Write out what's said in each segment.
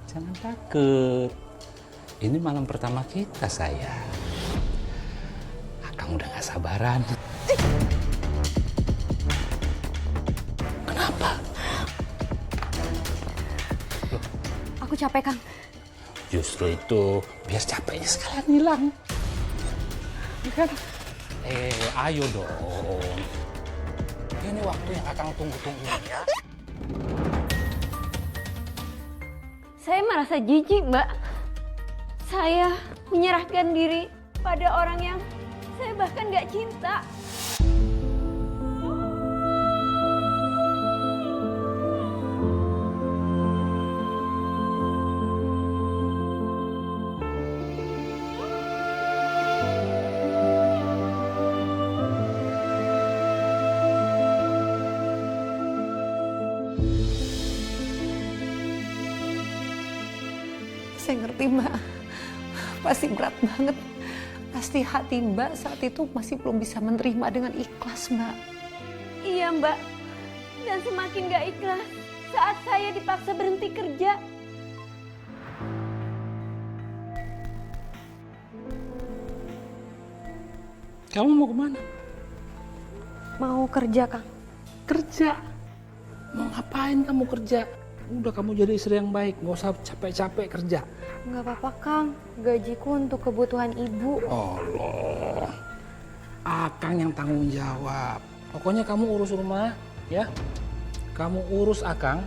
Jangan takut. Ini malam pertama kita, sayang. Akang udah gak sabaran. Kenapa? Aku capek, Kang. Justru itu, biar capeknya sekalian hilang. Kan? Ayo dong. Ini waktu yang Akang tunggu-tunggu ya. Saya merasa jijik, Mbak. Saya menyerahkan diri pada orang yang saya bahkan gak cinta. Saya ngerti, Mbak. Pasti berat banget. Pasti hati Mbak saat itu masih belum bisa menerima dengan ikhlas, Mbak. Iya, Mbak. Dan semakin gak ikhlas saat saya dipaksa berhenti kerja. Kamu mau kemana? Mau kerja, Kang. Kerja. Mau ngapain kamu kerja? Udah kamu jadi istri yang baik, nggak usah capek-capek kerja. Nggak apa-apa, Kang. Gajiku untuk kebutuhan ibu. Allah, Akang yang tanggung jawab. Pokoknya kamu urus rumah, ya. Kamu urus Akang,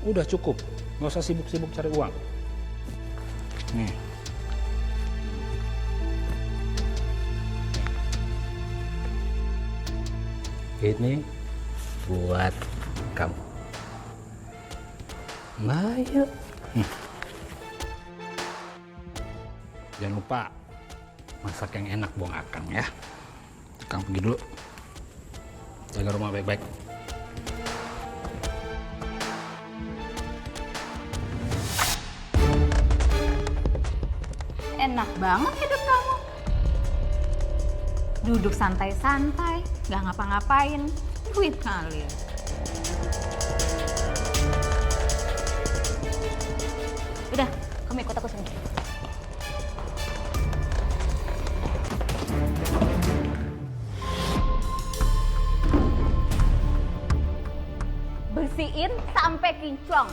udah cukup. Nggak usah sibuk-sibuk cari uang. Nih. Ini buat kamu. Ayo. Jangan lupa masak yang enak buang Akang ya. Akang pergi dulu. Jaga rumah baik-baik. Enak banget hidup kamu. Duduk santai-santai, gak ngapa-ngapain, duit ngalir. Udah, kamu ikut aku sini. Bersihin sampai kinclong.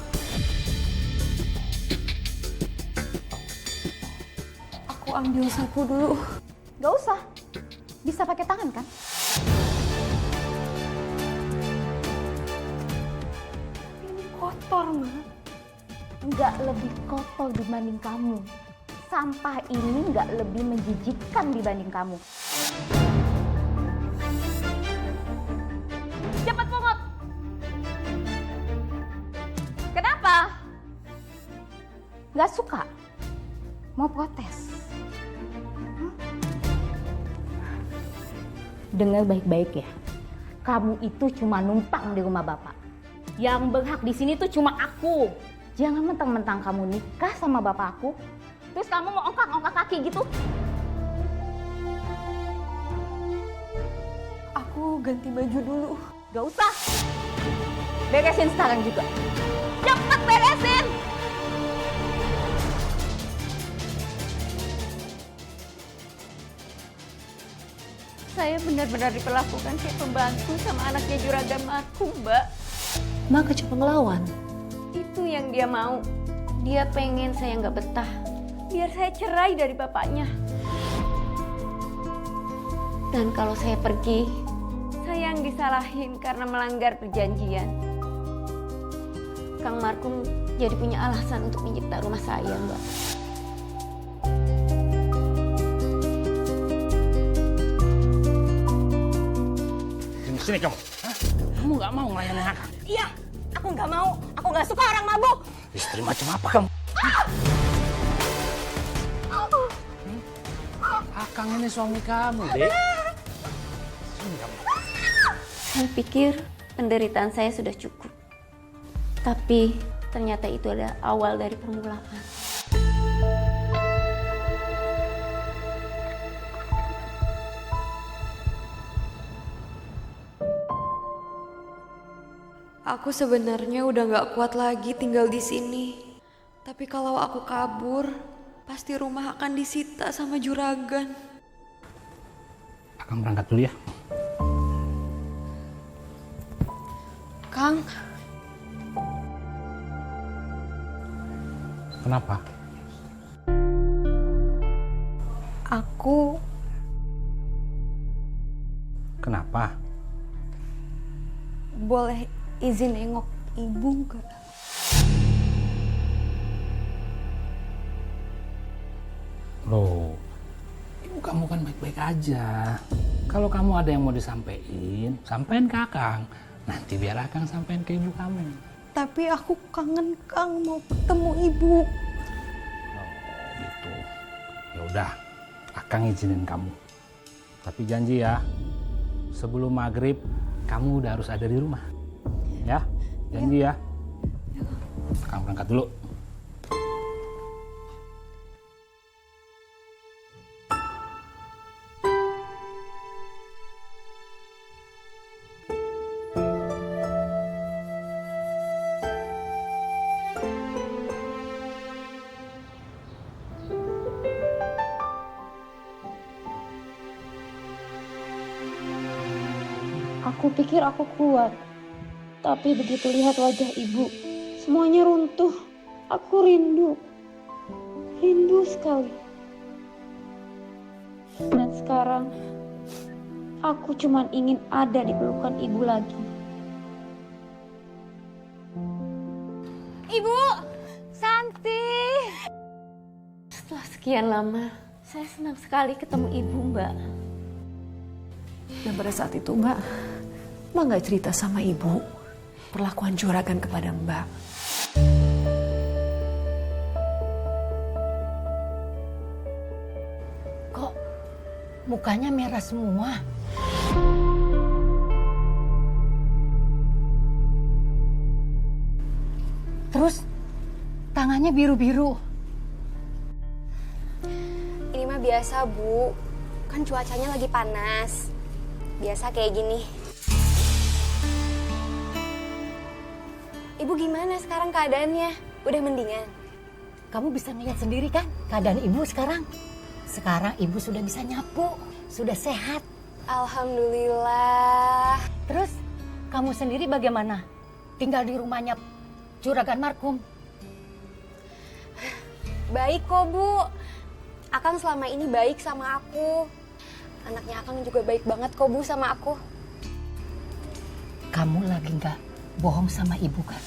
Aku ambil sapu dulu. Gak usah, bisa pakai tangan kan? Ini kotor, Mbak. Nggak lebih kotor dibanding kamu. Sampah ini nggak lebih menjijikkan dibanding kamu. Cepat pungut. Kenapa? Nggak suka? Mau protes? Dengar baik-baik ya. Kamu itu cuma numpang di rumah bapak. Yang berhak di sini tuh cuma aku. Jangan mentang-mentang kamu nikah sama bapak aku, terus kamu mau ongkak-ongkak kaki gitu. Aku ganti baju dulu. Gak usah. Beresin sekarang juga. Cepet beresin. Saya benar-benar diperlakukan kayak pembantu sama anaknya juragan aku, Mbak. Mbak coba ngelawan. Itu yang dia mau. Dia pengen saya nggak betah. Biar saya cerai dari bapaknya. Dan kalau saya pergi, saya yang disalahin karena melanggar perjanjian. Kang Markum jadi punya alasan untuk mencipta rumah saya, Mbak. Sini kamu. Hah? Kamu nggak mau melayani Akang? Iya, aku nggak mau. Aku nggak suka orang mabuk. Istri macam apa kamu? Akang ini suami kamu, Dek. Sini kamu. Saya pikir penderitaan saya sudah cukup. Tapi ternyata itu adalah awal dari permulaan. Aku sebenarnya udah gak kuat lagi tinggal di sini. Tapi Tapi kalau aku kabur, pasti rumah akan disita sama juragan. Akang berangkat dulu ya. Kang, Kenapa? aku Kenapa? boleh izin nengok ibu gak? Loh, ibu kamu kan baik-baik aja. Kalau kamu ada yang mau disampaikan, sampaikan ke Akang. Nanti biar Akang sampaikan ke ibu kamu. Tapi aku kangen Kang, mau ketemu ibu. Oh, gitu. Ya udah, Akang izinin kamu. Tapi janji ya, sebelum maghrib kamu udah harus ada di rumah. Ya, janji ya. Akang berangkat dulu. Aku pikir aku kuat, tapi begitu lihat wajah ibu, semuanya runtuh. Aku rindu sekali. Dan sekarang, aku cuma ingin ada di pelukan ibu lagi. Ibu, Santi. Setelah sekian lama, saya senang sekali ketemu ibu, Mbak. Dan pada saat itu Mbak nggak cerita sama ibu perlakuan juragan kepada Mbak. Kok mukanya merah semua? Terus tangannya biru-biru. Ini mah biasa, Bu. Kan cuacanya lagi panas. Biasa kayak gini. Ibu gimana sekarang keadaannya? Udah mendingan? Kamu bisa ngeliat sendiri kan keadaan ibu sekarang? Sekarang ibu sudah bisa nyapu, sudah sehat. Alhamdulillah. Terus kamu sendiri bagaimana? Tinggal di rumahnya Juragan Markum. Baik kok, Bu. Akang selama ini baik sama aku. Anaknya Akang juga baik banget kok, Bu, sama aku. Kamu lagi nggak bohong sama ibu kan?